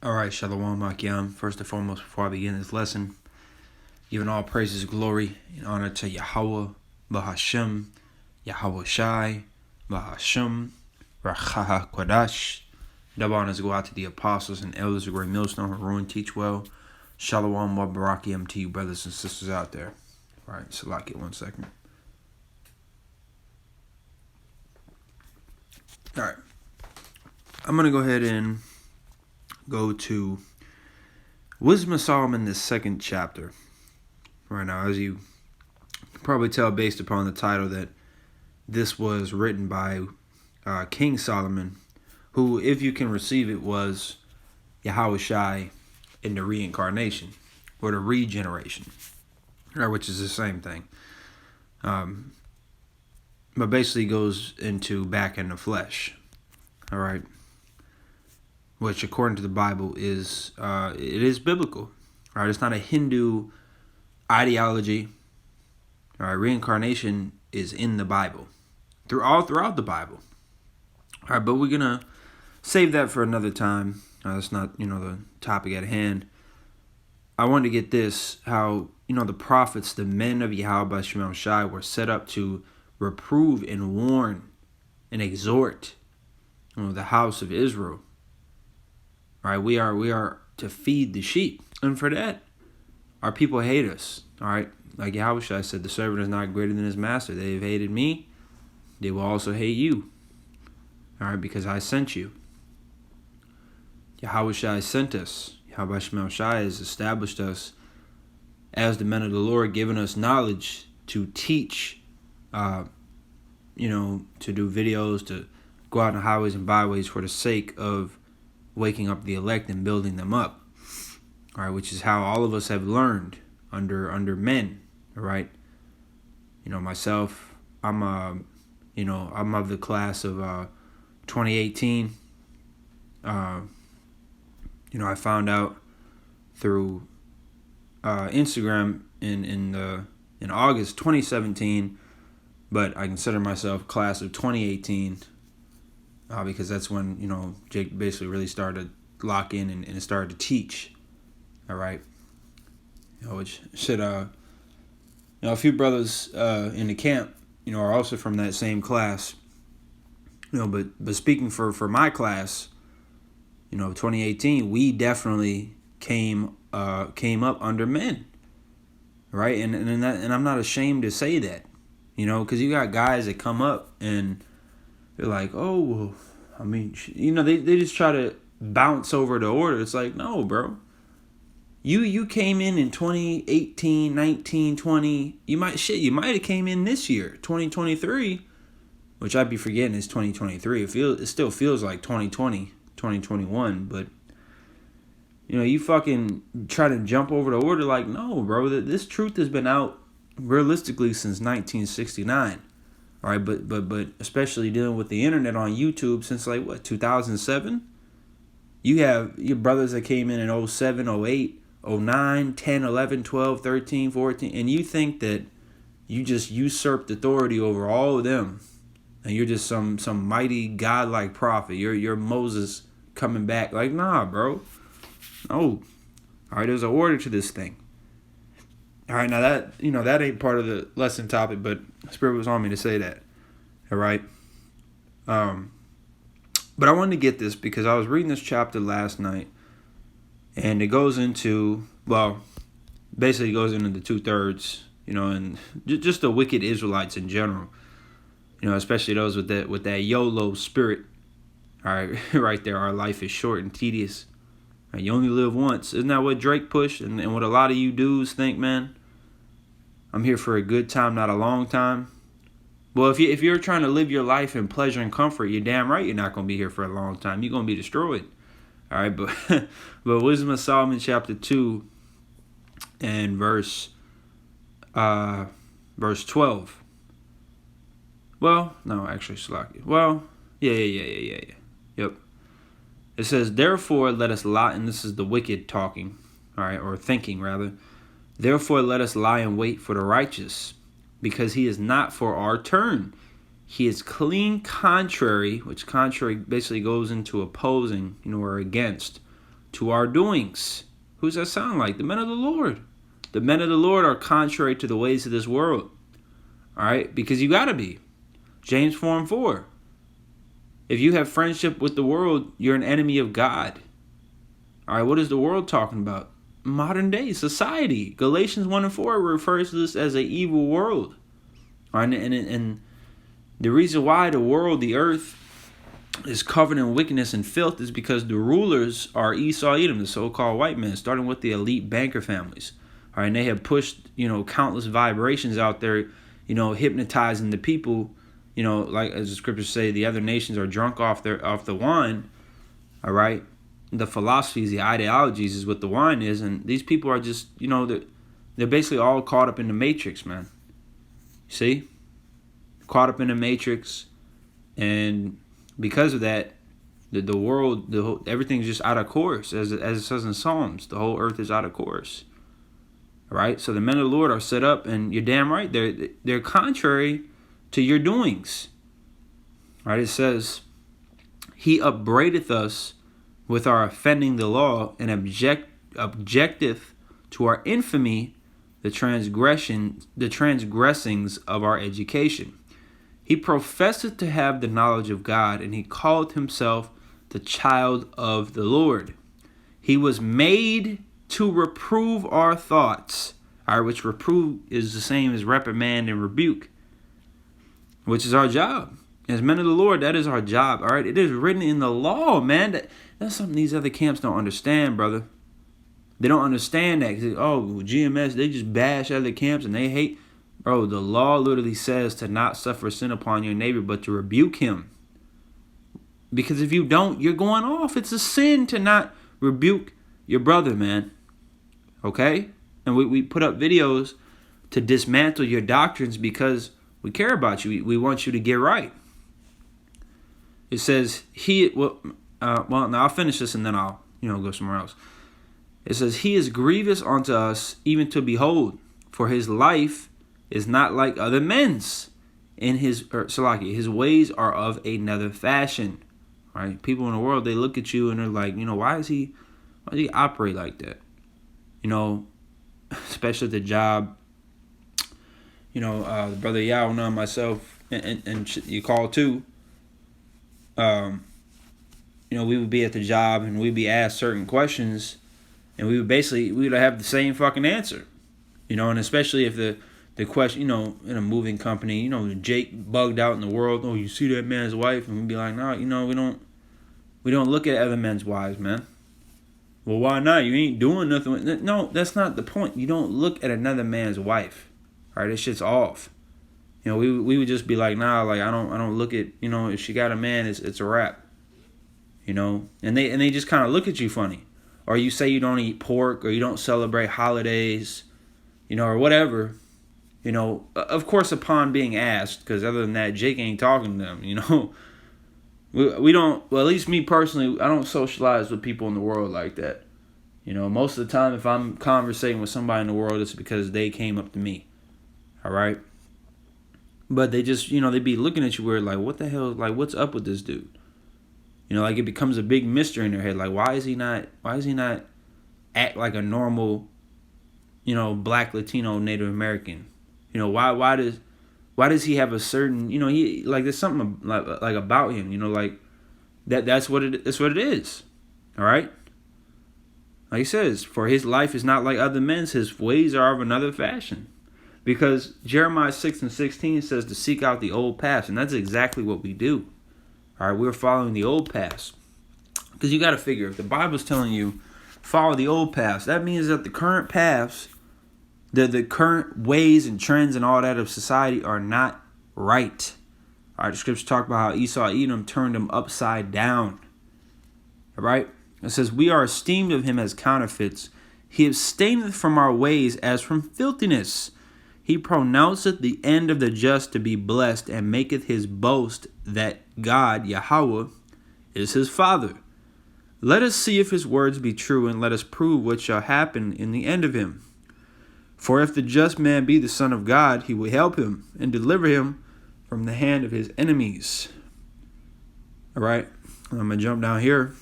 All right, Shalom Akim. First and foremost, before I begin this lesson, giving all praises, glory, and honor to Yahweh, Bahashem, Yahweh Shai, Bahashem, Rachaha Kodash. Double honors go out to the apostles and elders of Great Millstone who ruin, teach well. Shalom wa barakim to you, brothers and sisters out there. All right, Salaki, 1 second. All right, I'm going to go ahead and go to Wisdom of Solomon, the second chapter. Right now, as you can probably tell based upon the title, that this was written by King Solomon, who, if you can receive it, was Yahweh Shai in the reincarnation or the regeneration, right, which is the same thing. But basically goes into back in the flesh, all right, which according to the Bible is it is biblical, all right. It's not a Hindu ideology, all right. Reincarnation is in the Bible, throughout the Bible, all right. But we're gonna save that for another time. That's not the topic at hand. I wanted to get this, how the prophets, the men of Yahweh Shemel Shai, were set up to reprove and warn and exhort the house of Israel. All right, we are to feed the sheep, and for that, our people hate us. All right, like Yahweh Shai said, the servant is not greater than his master. They have hated me; they will also hate you. All right, because I sent you. Yahweh Shai sent us. Yahweh Shemel Shai has established us as the men of the Lord, giving us knowledge to teach, to do videos, to go out on the highways and byways for the sake of waking up the elect and building them up. All right, which is how all of us have learned under men. All right, myself, I'm I'm of the class of 2018. I found out through Instagram in August 2017, but I consider myself class of 2018 because that's when Jake basically really started to lock in and started to teach. All right, which should a few brothers in the camp are also from that same class. But speaking for my class, 2018, we definitely came up under men, right? And I'm not ashamed to say that, because you got guys that come up and they're like, oh, well, I mean, they just try to bounce over the order. It's like, no, bro. You came in 2018, 19, 20. You might have came in this year, 2023, which I'd be forgetting is 2023. It still feels like 2020, 2021, but you fucking try to jump over the order. Like, no, bro. This truth has been out realistically since 1969. All right, but especially dealing with the internet on YouTube since 2007. You have your brothers that came in 07, 08, 09, 10, 11, 12, 13, 14, and you think that you just usurped authority over all of them, and you're just some mighty godlike prophet. You're Moses coming back. Like, nah, bro. No. All right, there's an order to this thing. All right, now that that ain't part of the lesson topic, but Spirit was on me to say that. All right. But I wanted to get this because I was reading this chapter last night, and it goes into, basically goes into the 2/3, and just the wicked Israelites in general, especially those with that YOLO spirit. All right, right there. Our life is short and tedious. Right, you only live once. Isn't that what Drake pushed? And what a lot of you dudes think, man? I'm here for a good time, not a long time. Well, if you're trying to live your life in pleasure and comfort, you're damn right you're not going to be here for a long time. You're going to be destroyed. All right, but Wisdom of Solomon chapter 2 and verse 12. Well, no, actually, Salaki. Well, yeah. Yep. It says, therefore, let us lie, and this is the wicked talking, all right, or thinking, rather. Therefore, let us lie in wait for the righteous, because he is not for our turn. He is clean contrary, which contrary basically goes into opposing, or against, to our doings. Who's that sound like? The men of the Lord. The men of the Lord are contrary to the ways of this world. All right? Because you got to be. James 4:4. If you have friendship with the world, you're an enemy of God. All right, what is the world talking about? Modern day society. Galatians 1:4 refers to this as an evil world. All right, and the reason why the world, the earth, is covered in wickedness and filth is because the rulers are Esau, Edom, the so-called white men, starting with the elite banker families. All right, and they have pushed, countless vibrations out there, hypnotizing the people. Like as the scriptures say, the other nations are drunk off the wine. All right, the philosophies, the ideologies is what the wine is, and these people are just, they're basically all caught up in the matrix, man. See, caught up in the matrix, and because of that, the world, everything's just out of course, as it says in Psalms. The whole earth is out of course. All right, so the men of the Lord are set up, and you're damn right, they're contrary to your doings. All right, it says, He upbraideth us with our offending the law, and objecteth to our infamy the transgressings of our education. He professeth to have the knowledge of God, and he called himself the child of the Lord. He was made to reprove our thoughts. All right, which reprove is the same as reprimand and rebuke, which is our job. As men of the Lord, that is our job. All right, it is written in the law, man. That's something these other camps don't understand, brother. They don't understand that. GMS, they just bash other camps and they hate. Bro, the law literally says to not suffer sin upon your neighbor, but to rebuke him. Because if you don't, you're going off. It's a sin to not rebuke your brother, man. Okay? And we put up videos to dismantle your doctrines because we care about you. We want you to get right. It says, now I'll finish this and then I'll, go somewhere else. It says, He is grievous unto us, even to behold, for his life is not like other men's. His ways are of another fashion. Right? People in the world, they look at you and they're like, why does he operate like that? Especially at the job. Brother Yao and myself and you call too. We would be at the job and we'd be asked certain questions, and we would have the same fucking answer. And especially if the question, in a moving company, Jake bugged out in the world. Oh, you see that man's wife? And we'd be like, no, we don't look at other men's wives, man. Well, why not? You ain't doing nothing. No, that's not the point. You don't look at another man's wife. All right, this shit's off. We would just be like, nah, like I don't look at, if she got a man, it's a wrap. And they just kind of look at you funny, or you say you don't eat pork, or you don't celebrate holidays, or whatever. Of course, upon being asked, because other than that, Jake ain't talking to them. We don't. Well, at least me personally, I don't socialize with people in the world like that. Most of the time, if I'm conversating with somebody in the world, it's because they came up to me. All right. But they just, they be looking at you weird, like, what the hell, like, what's up with this dude? Like it becomes a big mystery in their head. Like, why is he not act like a normal, Black, Latino, Native American? Why does he have a certain, he like there's something like about him, like that's what it is. All right. Like he says, for his life is not like other men's, his ways are of another fashion. Because Jeremiah 6:16 says to seek out the old paths, and that's exactly what we do. All right, we're following the old paths. Because you got to figure, if the Bible's telling you follow the old paths, that means that the current paths, the current ways and trends and all that of society are not right. All right, the scriptures talk about how Esau, Edom turned him upside down. All right, it says, we are esteemed of him as counterfeits. He abstaineth from our ways as from filthiness. He pronounceth the end of the just to be blessed, and maketh his boast that God, Yahweh, is his father. Let us see if his words be true, and let us prove what shall happen in the end of him. For if the just man be the son of God, he will help him and deliver him from the hand of his enemies. All right, I'm going to jump down here.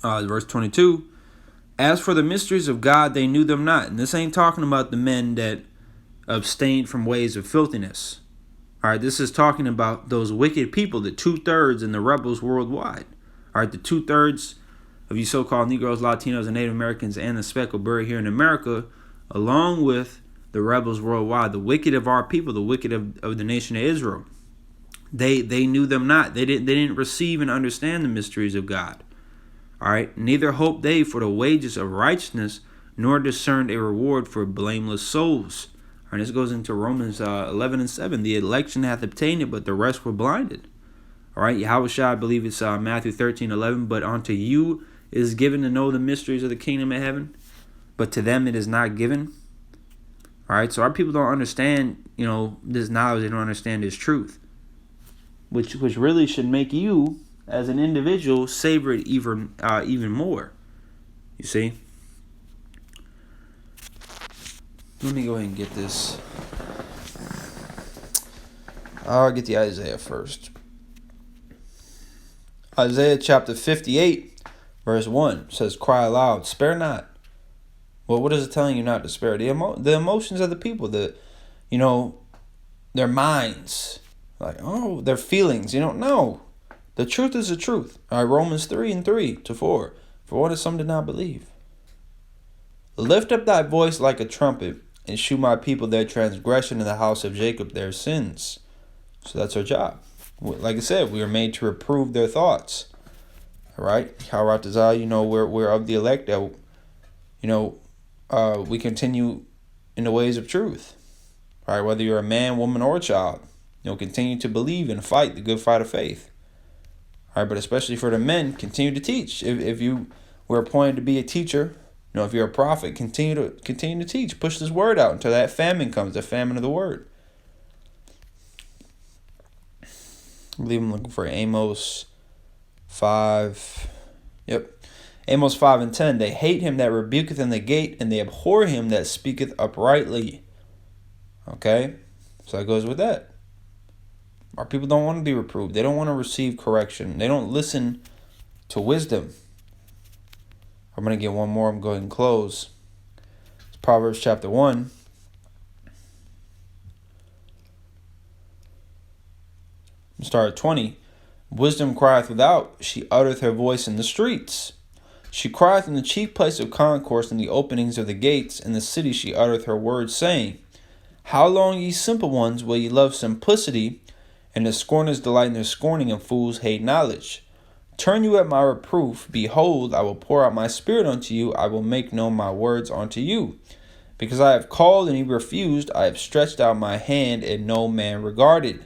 Verse 22. As for the mysteries of God, they knew them not. And this ain't talking about the men that abstained from ways of filthiness. All right, this is talking about those wicked people, the 2/3 and the rebels worldwide. All right, the 2/3 of you so-called Negroes, Latinos, and Native Americans, and the speckled bird here in America, along with the rebels worldwide, the wicked of our people, the wicked of the nation of Israel. They knew them not. They didn't receive and understand the mysteries of God. All right, neither hoped they for the wages of righteousness, nor discerned a reward for blameless souls. All right, this goes into Romans 11:7. The election hath obtained it, but the rest were blinded. All right, Yahushua, I believe it's Matthew 13:11. But unto you is given to know the mysteries of the kingdom of heaven, but to them it is not given. All right, so our people don't understand, this knowledge. They don't understand this truth, which really should make you, as an individual, savor it even more. You see? Let me go ahead and get this. I'll get the Isaiah first. Isaiah chapter 58, verse 1 says, cry aloud, spare not. Well, what is it telling you not to spare? The emotions of the people, their minds, their feelings. No. The truth is the truth. All right, Romans 3:3-4. For what if some did not believe? Lift up thy voice like a trumpet, and shew my people their transgression, in the house of Jacob their sins. So that's our job. Like I said, we are made to reprove their thoughts. All right, we're of the elect that, we continue in the ways of truth. All right, whether you're a man, woman, or a child, continue to believe and fight the good fight of faith. All right, but especially for the men, continue to teach. If you were appointed to be a teacher, if you're a prophet, continue to teach. Push this word out until that famine comes, the famine of the word. I believe I'm looking for Amos 5. Yep. Amos 5:10. They hate him that rebuketh in the gate, and they abhor him that speaketh uprightly. Okay? So that goes with that. Our people don't want to be reproved. They don't want to receive correction. They don't listen to wisdom. I'm going to get one more. I'm going to close. It's Proverbs chapter 1. Start at 20. Wisdom crieth without. She uttereth her voice in the streets. She crieth in the chief place of concourse, in the openings of the gates. In the city she uttereth her words, saying, how long, ye simple ones, will ye love simplicity? And the scorners delight in their scorning, and fools hate knowledge. Turn you at my reproof. Behold, I will pour out my spirit unto you. I will make known my words unto you. Because I have called, and ye refused. I have stretched out my hand, and no man regarded.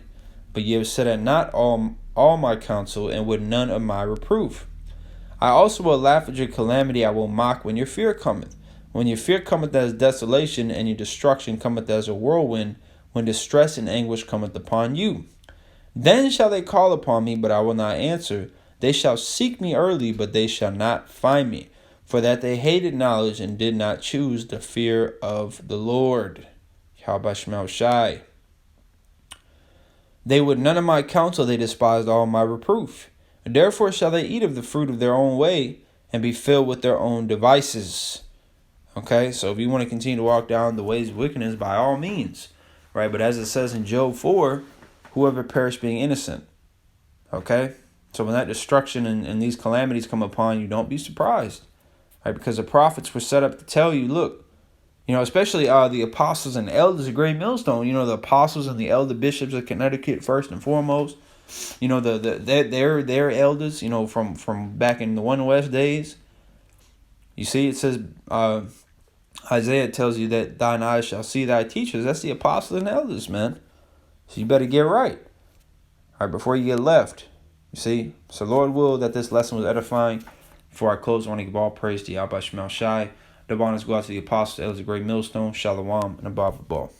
But ye have set at naught all my counsel, and would none of my reproof. I also will laugh at your calamity. I will mock when your fear cometh. When your fear cometh as desolation, and your destruction cometh as a whirlwind, when distress and anguish cometh upon you. Then shall they call upon me, but I will not answer. They shall seek me early, but they shall not find me. For that they hated knowledge, and did not choose the fear of the Lord. Shai. They would none of my counsel, they despised all my reproof. Therefore shall they eat of the fruit of their own way, and be filled with their own devices. Okay, so if you want to continue to walk down the ways of wickedness, by all means. Right, but as it says in Job 4, whoever perished being innocent. Okay, so when that destruction and these calamities come upon you, don't be surprised. Right, because the prophets were set up to tell you, look, especially the apostles and elders of Great Millstone, the apostles and the elder bishops of Connecticut first and foremost, their elders, from back in the One West days. You see, it says, Isaiah tells you that thine eyes shall see thy teachers. That's the apostles and elders, man. So you better get right. All right, before you get left. You see? So Lord will that this lesson was edifying. Before I close, I want to give all praise to Yahweh Shai. The bonus go out to the apostles, elders of Great Millstone, Shalom, and above the ball.